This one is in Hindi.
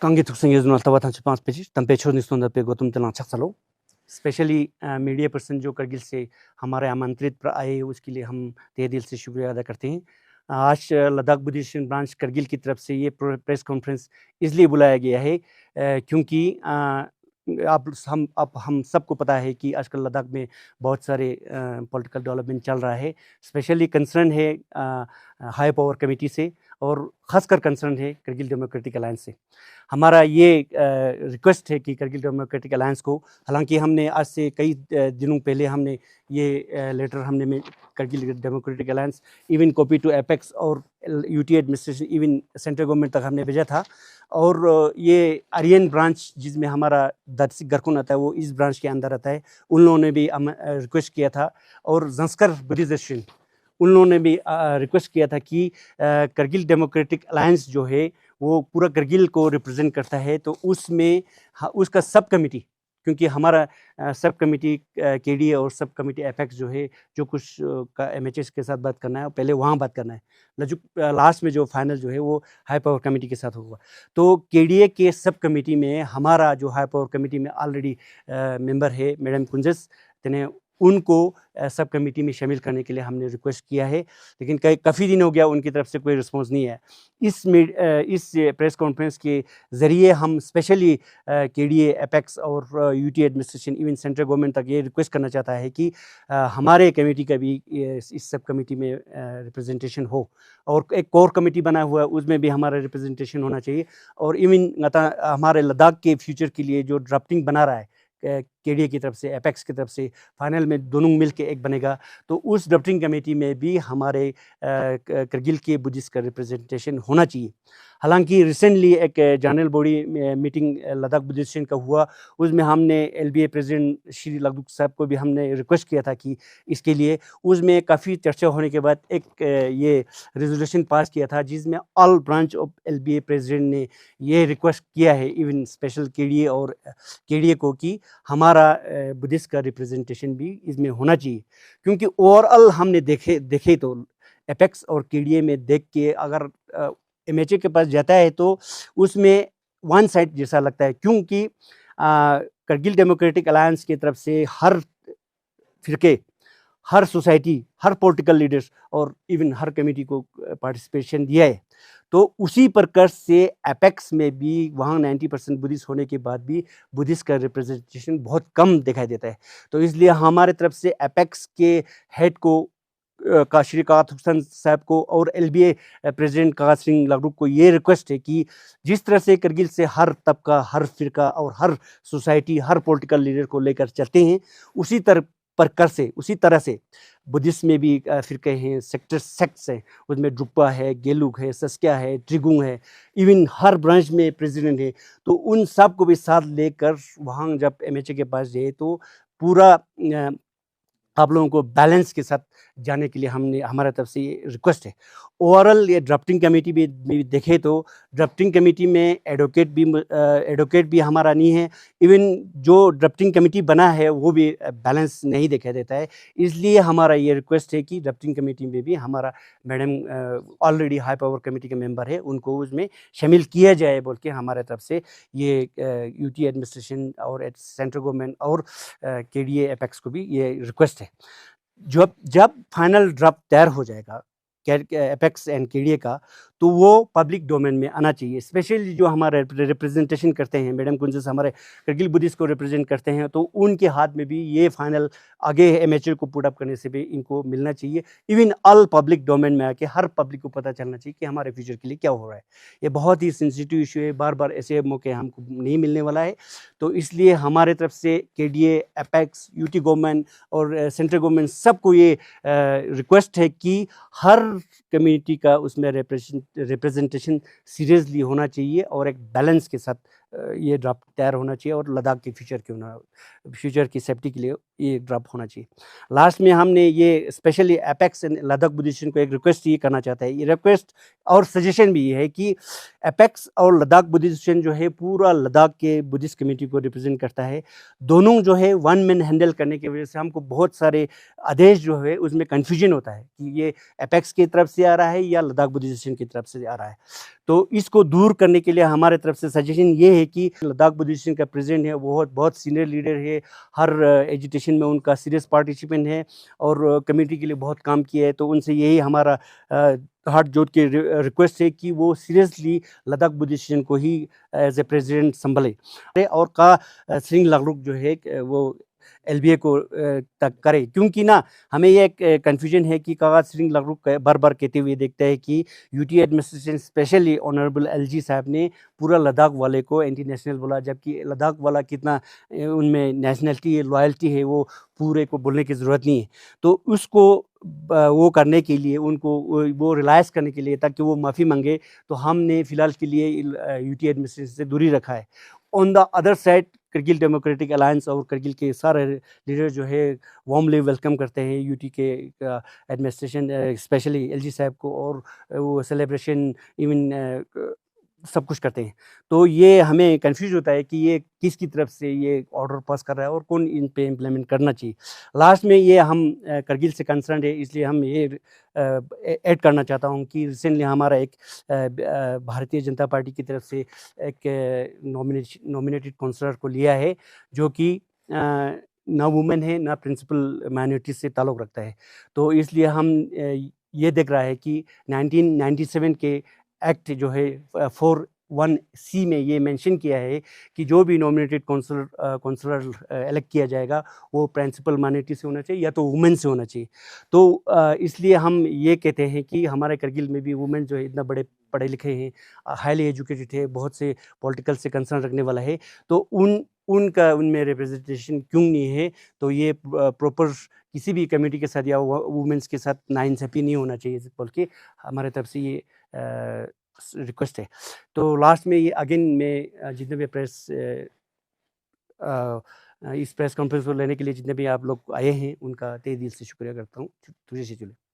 Kangi tuksing yezun alta watan chipans pechi tampe chos nistonda पे गौतम तेलां अच्छा चलो स्पेशली मीडिया पर्सन जो करगिल से हमारे आमंत्रित पर आए उसके लिए हम तहे दिल से शुक्रिया अदा करते हैं। आज लद्दाख बुद्धिस्ट ब्रांच करगिल की तरफ से ये प्रेस कॉन्फ्रेंस इसलिए बुलाया गया है क्योंकि अब हम सबको पता है कि आजकल लद्दाख में बहुत सारे पॉलिटिकल डेवलपमेंट चल रहा है। स्पेशली कंसर्न है हाई पावर कमेटी से और ख़ासकर कंसर्न है करगिल डेमोक्रेटिक अलायंस से। हमारा ये रिक्वेस्ट है कि करगिल डेमोक्रेटिक अलायंस को, हालांकि हमने आज से कई दिनों पहले हमने ये लेटर हमने Kargil democratic alliance even copy to apex और UT administration even central government तक हमने भेजा था। और ये आर्यन ब्रांच जिसमें हमारा दर्शिक गरकुन आता है वो इस ब्रांच के अंदर आता है, उन लोगों ने भी रिक्वेस्ट किया था। और जंस्कर बुद्धिस्ट उन लोगों ने भी रिक्वेस्ट किया था कि करगिल डेमोक्रेटिक अलायंस जो है वो पूरा करगिल को रिप्रेजेंट करता है, तो उसमें उसका सब कमेटी, क्योंकि हमारा सब कमेटी केडीए और सब कमेटी एपेक्स जो है जो कुछ का एमएचएस के साथ बात करना है पहले वहाँ बात करना है, लास्ट में जो फाइनल जो है वो हाई पावर कमेटी के साथ होगा। तो केडीए के सब कमेटी में हमारा जो हाई पावर कमेटी में ऑलरेडी मेंबर है मैडम कुंजस तेने, उनको सब कमेटी में शामिल करने के लिए हमने रिक्वेस्ट किया है, लेकिन काफ़ी दिन हो गया उनकी तरफ से कोई रिस्पांस नहीं है। इस प्रेस कॉन्फ्रेंस के ज़रिए हम स्पेशली केडीए एपेक्स और UT administration even central government तक ये रिक्वेस्ट करना चाहता है कि हमारे कमेटी का भी इस सब कमेटी में रिप्रेजेंटेशन हो, और एक कोर कमेटी बना हुआ है उसमें भी हमारा रिप्रेजेंटेशन होना चाहिए। और इवन हमारे लद्दाख के फ्यूचर के लिए जो ड्राफ्टिंग बना रहा है केडीए की तरफ से एपेक्स की तरफ से, फाइनल में दोनों मिल के एक बनेगा, तो उस ड्राफ्टिंग कमेटी में भी हमारे करगिल के बुद्धिस्ट का रिप्रेजेंटेशन होना चाहिए। हालांकि रिसेंटली एक general body meeting Ladakh Buddhist का हुआ, उसमें हमने एलबीए प्रेसिडेंट श्री लगदुक साहब को भी हमने रिक्वेस्ट किया था कि इसके लिए, उसमें काफ़ी चर्चा होने के बाद एक ये रेजोल्यूशन पास किया था जिसमें all branch of LBA president ने ये रिक्वेस्ट किया है इवन स्पेशल केडीए और केडीए को कि हमारा बुद्धिस्ट का रिप्रेजेंटेशन भी इसमें होना चाहिए। क्योंकि ओवरऑल हमने देखे तो एपेक्स और केडीए में देख के अगर एमएचए के पास जाता है तो उसमें वन साइड जैसा लगता है, क्योंकि करगिल डेमोक्रेटिक अलायंस की तरफ से हर फिरके, हर सोसाइटी, हर पॉलिटिकल लीडर्स और इवन हर कमेटी को पार्टिसिपेशन दिया है। तो उसी प्रकार से एपेक्स में भी वहाँ 90% बुद्धिस्ट होने के बाद भी बुद्धिस्ट का रिप्रेजेंटेशन बहुत कम दिखाई देता है। तो इसलिए हमारे तरफ से एपेक्स के हेड को श्री कात हुसैन साहब को और एलबीए प्रेसिडेंट कात सिंह लगरुक को ये रिक्वेस्ट है कि जिस तरह से करगिल से हर तबका, हर फिरका और हर सोसाइटी, हर पॉलिटिकल लीडर को लेकर चलते हैं, उसी तरह से बुद्धिस्ट में भी फिरके हैं, सेक्ट्स हैं, उसमें ड्रुपा है, गेलुक है, सस्क्या है, ट्रिगुंग है, इवन हर ब्रांच में प्रेसिडेंट है। तो उन सब को भी साथ लेकर वहाँ जब एमएचए के पास जाए तो पूरा आप लोगों को बैलेंस के साथ जाने के लिए हमारे तरफ से ये रिक्वेस्ट है। ओवरऑल ये ड्राफ्टिंग कमेटी भी देखें तो ड्राफ्टिंग कमेटी में एडवोकेट भी हमारा नहीं है, इवन जो ड्राफ्टिंग कमेटी बना है वो भी बैलेंस नहीं दिखाई देता है। इसलिए हमारा ये रिक्वेस्ट है कि ड्राफ्टिंग कमेटी में भी हमारा madam already high power committee के मेंबर है, उनको उसमें शामिल किया जाए बोल के हमारे तरफ से ये यूटी एडमिनिस्ट्रेशन और सेंट्रल गवर्नमेंट और केडीए एपेक्स को भी ये रिक्वेस्ट है। जब फाइनल ड्राफ्ट तैयार हो जाएगा एपेक्स एंड केडीए का, तो वो पब्लिक डोमेन में आना चाहिए। स्पेशली जो हमारे रिप्रेजेंटेशन करते हैं मैडम कुंजस, हमारे करगिल बुद्धिस्ट को रिप्रेजेंट करते हैं, तो उनके हाथ में भी ये फाइनल आगे एमएचए को पुट अप करने से भी इनको मिलना चाहिए। इवन ऑल पब्लिक डोमेन में आके हर पब्लिक को पता चलना चाहिए कि हमारे फ्यूचर के लिए क्या हो रहा है। ये बहुत ही सेंसिटिव इशू है, बार बार ऐसे मौके हमको नहीं मिलने वाला है। तो इसलिए हमारे तरफ से केडीए, एपेक्स, यूटी गवर्नमेंट और सेंट्रल गवर्नमेंट सबको ये रिक्वेस्ट है कि हर कम्युनिटी का उसमें रिप्रेजेंटेशन सीरियसली होना चाहिए और एक बैलेंस के साथ ये ड्राफ्ट तैयार होना चाहिए, और लद्दाख के फ्यूचर की सेफ्टी के लिए ये ड्राफ्ट होना चाहिए। लास्ट में हमने ये specially apex and Ladakh Buddhist को एक रिक्वेस्ट ये करना चाहता है, ये रिक्वेस्ट और सजेशन भी ये है कि एपेक्स और लद्दाख बुद्धिस्ट जो है पूरा लद्दाख के बुद्धिस्ट कम्युनिटी को रिप्रेजेंट करता है। दोनों जो है वन मैन हैंडल करने की वजह से हमको बहुत सारे आदेश जो है उसमें कन्फ्यूजन होता है कि ये एपेक्स की तरफ से आ रहा है या लद्दाख बुद्धिस्ट की तरफ से आ रहा है। तो इसको दूर करने के लिए हमारे तरफ से सजेशन ये है कि लद्दाख बुद्धिस्ट का प्रेसिडेंट है, वो बहुत सीनियर लीडर है, हर एजुटेशन में उनका सीरियस पार्टिसिपेंट है और कम्युनिटी के लिए बहुत काम किया है। तो उनसे यही हमारा हाथ जोड़ के रिक्वेस्ट है कि वो सीरियसली लद्दाख बुद्धिस्ट को ही एज ए प्रेसिडेंट संभले और श्रींग लांगरुक जो है वो एलबीए को तक करे, क्योंकि ना हमें ये एक कन्फ्यूजन है कि कागा श्रींग लांगरुक बार बार कहते हुए देखते हैं कि UT administration specially honourable LG साहब ने पूरा लद्दाख वाले को एंटी नेशनल बोला, जबकि लद्दाख वाला कितना उनमें नेशनलिटी है, लॉयल्टी है, वो पूरे को बोलने की ज़रूरत नहीं है। तो उसको वो करने के लिए उनको वो रिलाइज़ करने के लिए ताकि वो माफ़ी मांगे, तो हमने फ़िलहाल के लिए यूटी एडमिनिस्ट्रेशन से दूरी रखा है। On the other side Kargil democratic alliance और करगिल के सारे लीडर जो है वार्मली वेलकम करते हैं यूटी के एडमिनिस्ट्रेशन, स्पेशली एलजी साहब को, और वो सेलिब्रेशन इवन सब कुछ करते हैं। तो ये हमें कंफ्यूज होता है कि ये किसकी तरफ से ये ऑर्डर पास कर रहा है और कौन इन पे इम्प्लीमेंट करना चाहिए। लास्ट में ये हम करगिल से कंसर्न है, इसलिए हम ये ऐड करना चाहता हूँ कि रिसेंटली हमारा एक भारतीय जनता पार्टी की तरफ से एक नॉमिनेटेड काउंसलर को लिया है, जो कि ना वुमेन है ना प्रिंसिपल माइनॉरिटीज से ताल्लुक़ रखता है। तो इसलिए हम ये देख रहा है कि 1997 के एक्ट जो है 4(1)(c) में ये मेंशन किया है कि जो भी नॉमिनेटेड काउंसलर इलेक्ट किया जाएगा वो प्रिंसिपल माइनॉरिटी से होना चाहिए या तो वुमेन से होना चाहिए। तो इसलिए हम ये कहते हैं कि हमारे करगिल में भी वुमेन जो है इतना बड़े पढ़े लिखे हैं, हाईली एजुकेटेड है, बहुत से पॉलिटिकल से कंसर्न रखने वाला है, तो उनका उनमें रिप्रेजेंटेशन क्यों नहीं है। तो ये प्रॉपर किसी भी कमेटी के साथ या वुमेन्स के साथ नाइंसाफ़ी नहीं होना चाहिए बोल के हमारे तरफ से ये रिक्वेस्ट है। तो लास्ट में ये अगेन मैं जितने भी इस प्रेस कॉन्फ्रेंस को लेने के लिए जितने भी आप लोग आए हैं उनका तहे दिल से शुक्रिया करता हूँ। तुझे से चले।